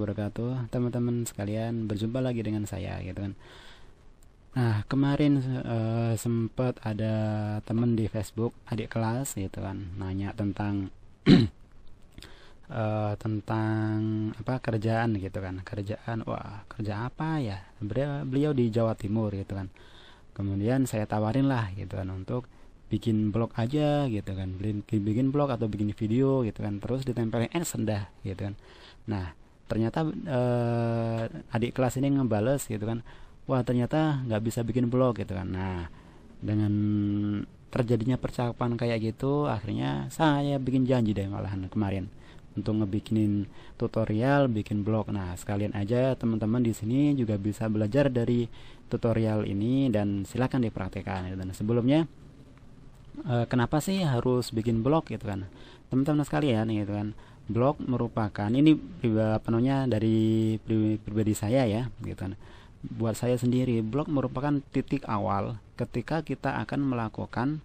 wabarakatuh, teman-teman sekalian. Berjumpa lagi dengan saya gitu kan. Nah, kemarin sempat ada temen di Facebook, adik kelas gitu kan, nanya tentang tentang apa kerjaan gitu kan. Kerjaan, wah, kerja apa ya? Beliau di Jawa Timur gitu kan. Kemudian saya tawarin lah gitu kan untuk bikin blog aja gitu kan, bikin blog atau bikin video gitu kan, terus ditempelin sendah gitu kan. Nah, ternyata adik kelas ini ngebales gitu kan, wah ternyata nggak bisa bikin blog gitu kan. Nah, dengan terjadinya percakapan kayak gitu, akhirnya saya bikin janji deh malahan kemarin untuk ngebikinin tutorial bikin blog. Nah, sekalian aja teman-teman di sini juga bisa belajar dari tutorial ini dan silakan dipraktekkan. Dan sebelumnya, kenapa sih harus bikin blog gitu kan, teman-teman sekalian gitu kan. Blog merupakan ini dari pribadi saya ya gitu kan. Buat saya sendiri, blog merupakan titik awal ketika kita akan melakukan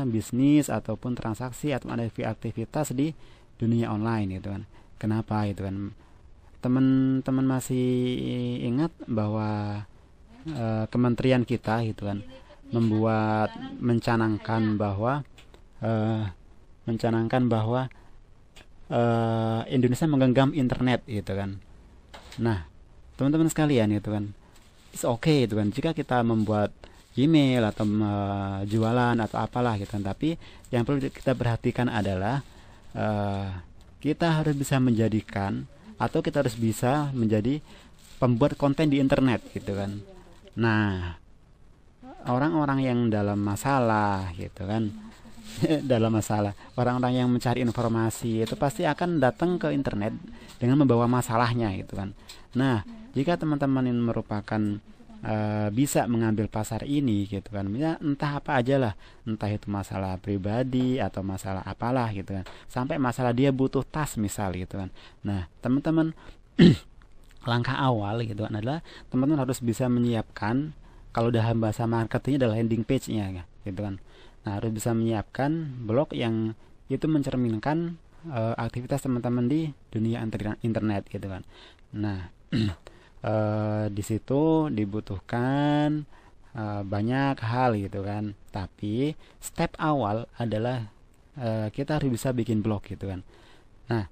bisnis ataupun transaksi atau ada aktivitas di dunia online gitu kan. Kenapa gitu kan, teman-teman masih ingat bahwa kementerian kita gitu kan mencanangkan bahwa eh, Indonesia menggenggam internet gitu kan. Nah, teman-teman sekalian gitu kan, it's okay itu kan jika kita membuat Gmail atau jualan atau apalah gitu kan, tapi yang perlu kita perhatikan adalah eh, kita harus bisa menjadikan atau kita harus bisa menjadi pembuat konten di internet gitu kan. Nah, orang-orang yang dalam masalah gitu kan dalam masalah, orang-orang yang mencari informasi itu pasti akan datang ke internet dengan membawa masalahnya gitu kan. Nah, jika teman-teman ini merupakan bisa mengambil pasar ini gitu kan, ya entah apa aja lah, entah itu masalah pribadi atau masalah apalah gitu kan, sampai masalah dia butuh tas misal gitu kan. Nah, teman-teman, langkah awal gitu kan adalah teman-teman harus bisa menyiapkan, kalau dalam bahasa marketingnya adalah landing page-nya gitu kan. Nah, harus bisa menyiapkan blog yang itu mencerminkan aktivitas teman-teman di dunia internet gitu kan. Nah, di situ dibutuhkan banyak hal gitu kan. Tapi step awal adalah kita harus bisa bikin blog gitu kan. Nah,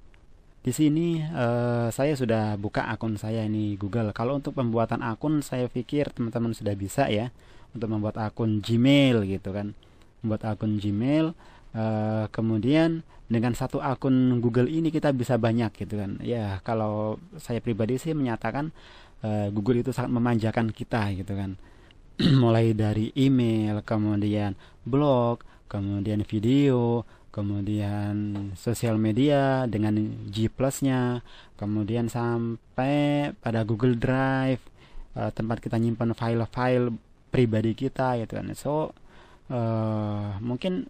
di sini saya sudah buka akun saya ini Google. Kalau untuk pembuatan akun saya pikir teman-teman sudah bisa ya, untuk membuat akun Gmail gitu kan. Membuat akun Gmail, kemudian dengan satu akun Google ini kita bisa banyak gitu kan. Ya, kalau saya pribadi sih menyatakan Google itu sangat memanjakan kita gitu kan. Mulai dari email, kemudian blog, kemudian video, kemudian sosial media dengan G Plus-nya, kemudian sampai pada Google Drive, tempat kita nyimpan file-file pribadi kita gitu kan. So mungkin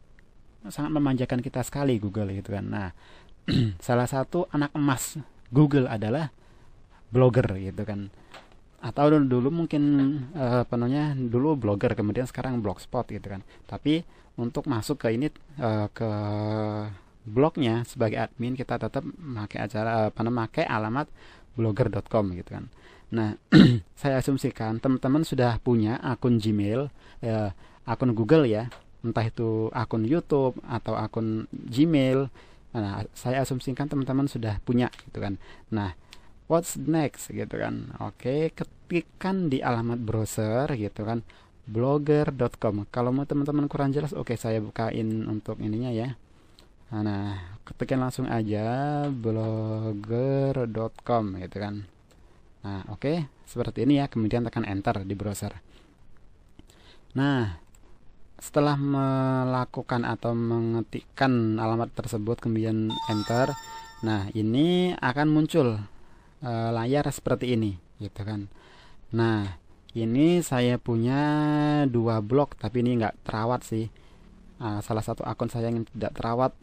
sangat memanjakan kita sekali Google gitu kan. Nah, salah satu anak emas Google adalah blogger gitu kan. Atau dulu mungkin dulu blogger, kemudian sekarang blogspot gitu kan. Tapi untuk masuk ke ini, ke blognya sebagai admin, kita tetap memakai alamat blogger.com gitu kan. Nah, saya asumsikan teman-teman sudah punya akun Gmail, akun Google ya, entah itu akun YouTube atau akun Gmail. Nah, saya asumsikan teman-teman sudah punya gitu kan. Nah, what's next gitu kan. Oke, ketikkan di alamat browser gitu kan, blogger.com. Kalau mau teman-teman kurang jelas, oke, saya bukain untuk ininya ya. Nah, ketikkan langsung aja blogger.com gitu kan. Nah, oke, seperti ini ya. Kemudian tekan enter di browser. Nah, setelah melakukan atau mengetikkan alamat tersebut kemudian enter, nah ini akan muncul layar seperti ini gitu kan. Nah, ini saya punya dua blog tapi ini nggak terawat sih. Salah satu akun saya yang tidak terawat.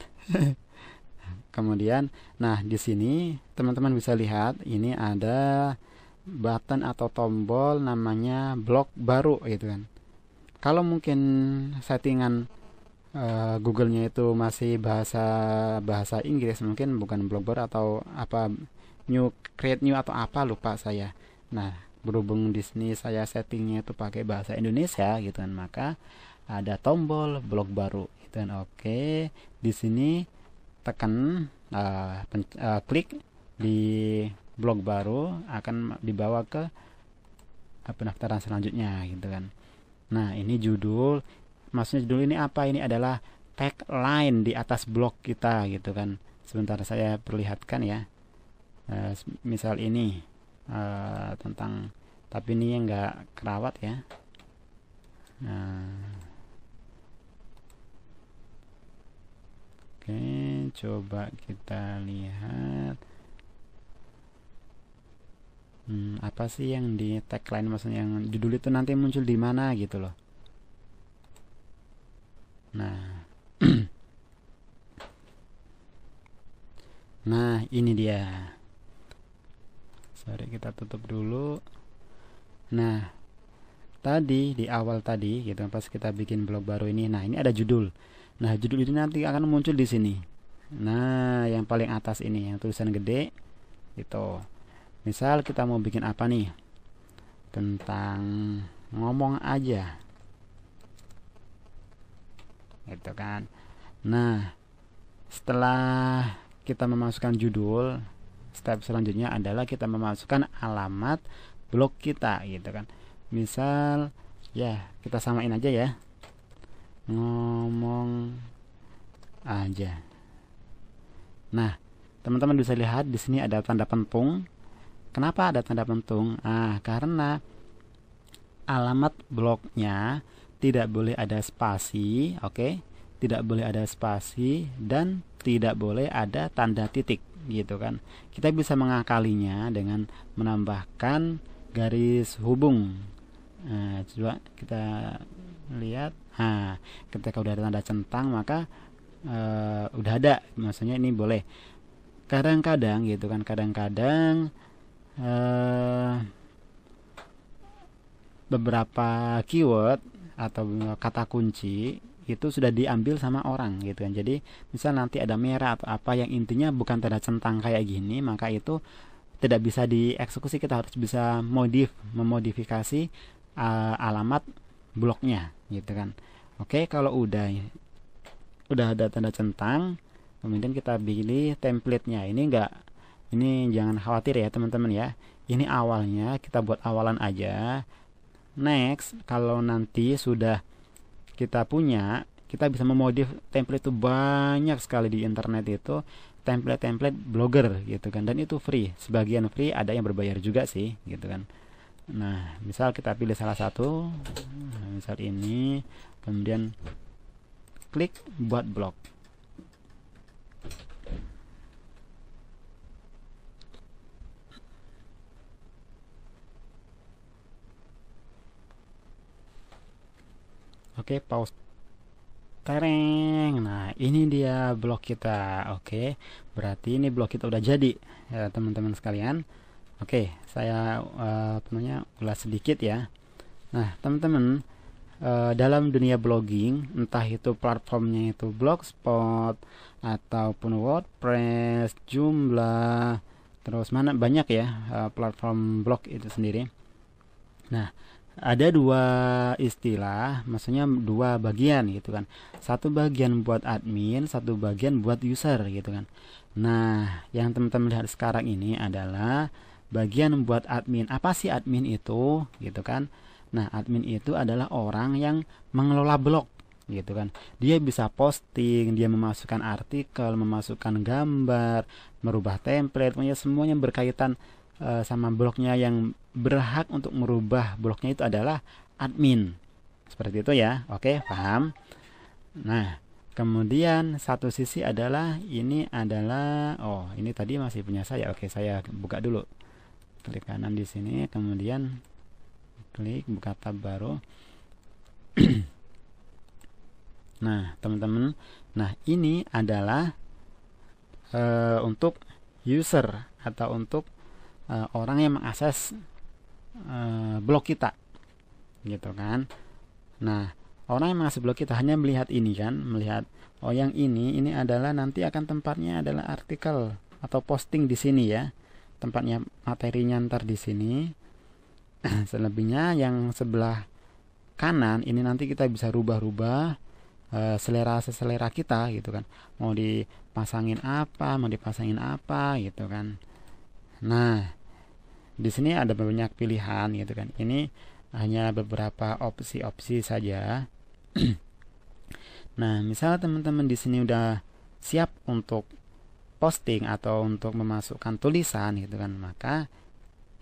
Kemudian, nah di sini teman-teman bisa lihat ini ada button atau tombol namanya blog baru gitu kan. Kalau mungkin settingan Google-nya itu masih bahasa Inggris, mungkin bukan blog baru atau apa new, create new atau apa lupa saya. Nah, berhubung di sini saya settingnya itu pakai bahasa Indonesia gitu kan, maka ada tombol blog baru gitu kan. Oke, di sini tekan klik di blog baru, akan dibawa ke pendaftaran selanjutnya gitu kan. Nah, ini judul, maksudnya judul ini apa? Ini adalah tagline di atas blog kita gitu kan. Sebentar saya perlihatkan ya. Misal ini tentang, tapi ini yang enggak kerawat ya. Oke, coba kita lihat. Apa sih yang di tagline, maksudnya yang judul itu nanti muncul di mana gitu loh. Nah, nah ini dia. Sorry, kita tutup dulu. Nah, tadi di awal tadi gitu, pas kita bikin blog baru ini, nah ini ada judul. Nah, judul ini nanti akan muncul di sini. Nah, yang paling atas ini, yang tulisan gede gitu. Misal kita mau bikin apa nih? Tentang ngomong aja. Gitu kan. Nah, setelah kita memasukkan judul, step selanjutnya adalah kita memasukkan alamat blog kita gitu kan. Misal ya, kita samain aja ya. Ngomong aja. Nah, teman-teman bisa lihat di sini ada tanda pentung. Kenapa ada tanda pentung? Karena alamat blognya tidak boleh ada spasi, oke? Tidak boleh ada spasi dan tidak boleh ada tanda titik, gitu kan? Kita bisa mengakalinya dengan menambahkan garis hubung. Coba kita lihat. Ketika udah ada tanda centang, maka udah ada, maksudnya ini boleh. Kadang-kadang gitu kan, kadang-kadang beberapa keyword atau kata kunci itu sudah diambil sama orang gitu kan. Jadi misal nanti ada merah atau apa yang intinya bukan tanda centang kayak gini, maka itu tidak bisa dieksekusi. Kita harus bisa memodifikasi alamat bloknya gitu kan. Oke, kalau udah ada tanda centang, kemudian kita pilih template-nya. Ini jangan khawatir ya teman-teman ya. Ini awalnya kita buat awalan aja. Next, kalau nanti sudah kita punya, kita bisa memodif template itu banyak sekali di internet itu, template blogger gitu kan, dan itu free. Sebagian free, ada yang berbayar juga sih gitu kan. Nah, misal kita pilih salah satu, misal ini, kemudian klik buat blog. Oke, pause. Tereng. Nah, ini dia blog kita. Oke, berarti ini blog kita udah jadi ya teman-teman sekalian. Oke, saya ulas sedikit ya. Nah, teman-teman, dalam dunia blogging, entah itu platformnya itu Blogspot ataupun WordPress, Joomla, terus mana banyak ya platform blog itu sendiri. Nah, ada dua istilah, maksudnya dua bagian gitu kan. Satu bagian buat admin, satu bagian buat user gitu kan. Nah, yang teman-teman lihat sekarang ini adalah bagian buat admin. Apa sih admin itu gitu kan? Nah, admin itu adalah orang yang mengelola blog gitu kan. Dia bisa posting, dia memasukkan artikel, memasukkan gambar, merubah template, pokoknya semuanya berkaitan sama blognya. Yang berhak untuk merubah blognya itu adalah admin. Seperti itu ya. Oke, paham? Nah, kemudian satu sisi adalah ini adalah ini tadi masih punya saya. Oke, saya buka dulu. Klik kanan di sini, kemudian klik buka tab baru. Nah, teman-teman, nah ini adalah untuk user atau untuk orang yang mengakses blog kita gitu kan. Nah, orang yang mengakses blog kita hanya melihat ini kan, melihat yang ini adalah nanti akan tempatnya adalah artikel atau posting di sini ya. tempatnya materinya ntar di sini. Selebihnya yang sebelah kanan ini nanti kita bisa rubah-rubah selera kita gitu kan. Mau dipasangin apa gitu kan. Nah, di sini ada banyak pilihan gitu kan. Ini hanya beberapa opsi-opsi saja. Nah, misal teman-teman di sini udah siap untuk posting atau untuk memasukkan tulisan gitu kan, maka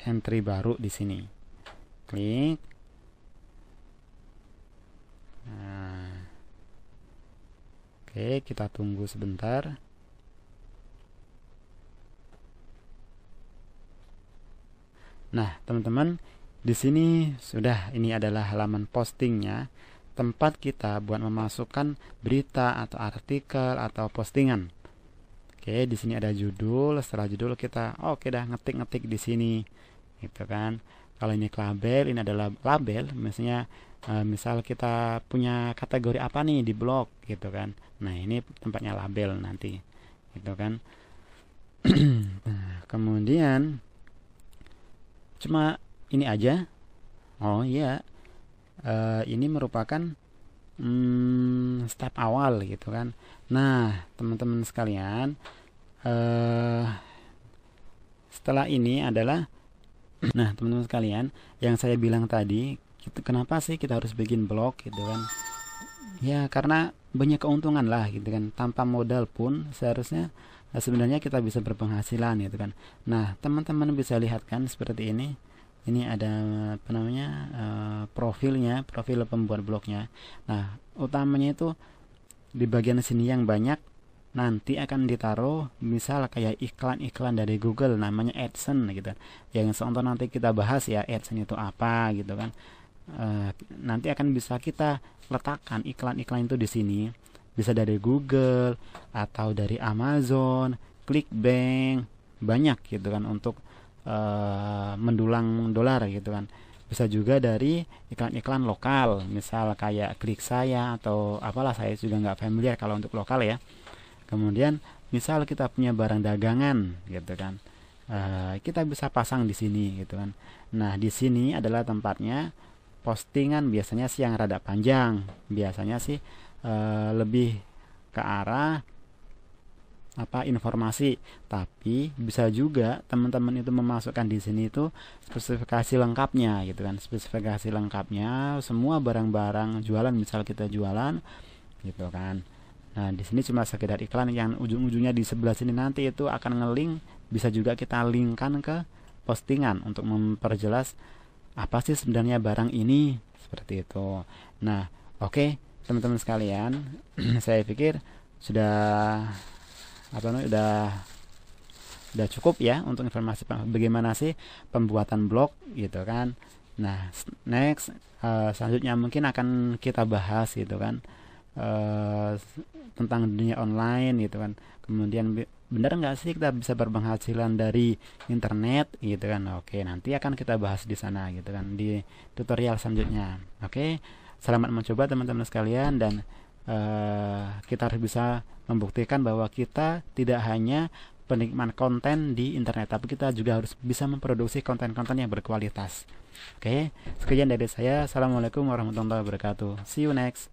entry baru di sini. Klik. Nah, oke, kita tunggu sebentar. Nah, teman-teman, di sini sudah, ini adalah halaman postingnya, tempat kita buat memasukkan berita atau artikel atau postingan. Oke, di sini ada judul. Setelah judul kita oke dah ngetik di sini, gitu kan. Kalau ini label, ini adalah label. Misalnya, misal kita punya kategori apa nih di blog, gitu kan. Nah, ini tempatnya label nanti, gitu kan. Kemudian cuma ini aja. Oh iya, ini merupakan step awal gitu kan. Nah, teman-teman sekalian, setelah ini adalah nah, teman-teman sekalian, yang saya bilang tadi, kenapa sih kita harus bikin blog gitu kan? Ya, karena banyak keuntungan lah gitu kan. Tanpa modal pun seharusnya sebenarnya kita bisa berpenghasilan gitu kan. Nah, teman-teman bisa lihat kan seperti ini. Ini ada apa namanya, profilnya, profil pembuat blognya. Nah, utamanya itu di bagian sini yang banyak nanti akan ditaruh misal kayak iklan-iklan dari Google, namanya AdSense gitu. Yang contoh nanti kita bahas ya, AdSense itu apa gitu kan. Nanti akan bisa kita letakkan iklan-iklan itu di sini. Bisa dari Google atau dari Amazon, ClickBank, banyak gitu kan untuk mendulang dolar gitu kan. Bisa juga dari iklan-iklan lokal, misal kayak Klik Saya atau apalah, saya juga nggak familiar kalau untuk lokal ya. Kemudian misal kita punya barang dagangan gitu kan, kita bisa pasang di sini gitu kan. Nah, di sini adalah tempatnya postingan, biasanya sih yang rada panjang, biasanya sih lebih ke arah informasi, tapi bisa juga teman-teman itu memasukkan di sini itu spesifikasi lengkapnya gitu kan. Spesifikasi lengkapnya semua barang-barang jualan, misal kita jualan gitu kan. Nah, di sini cuma sekedar iklan, yang ujung-ujungnya di sebelah sini nanti itu akan nge-link, bisa juga kita linkkan ke postingan untuk memperjelas apa sih sebenarnya barang ini, seperti itu. Nah, oke, teman-teman sekalian, saya pikir sudah udah cukup ya untuk informasi bagaimana sih pembuatan blog gitu kan. Nah, next selanjutnya mungkin akan kita bahas gitu kan, tentang dunia online gitu kan. Kemudian benar nggak sih kita bisa berpenghasilan dari internet gitu kan. Oke, nanti akan kita bahas di sana gitu kan, di tutorial selanjutnya. Oke, selamat mencoba teman-teman sekalian, dan kita harus bisa membuktikan bahwa kita tidak hanya penikmat konten di internet, tapi kita juga harus bisa memproduksi konten-konten yang berkualitas. Oke, sekian dari saya. Assalamualaikum warahmatullahi wabarakatuh. See you next.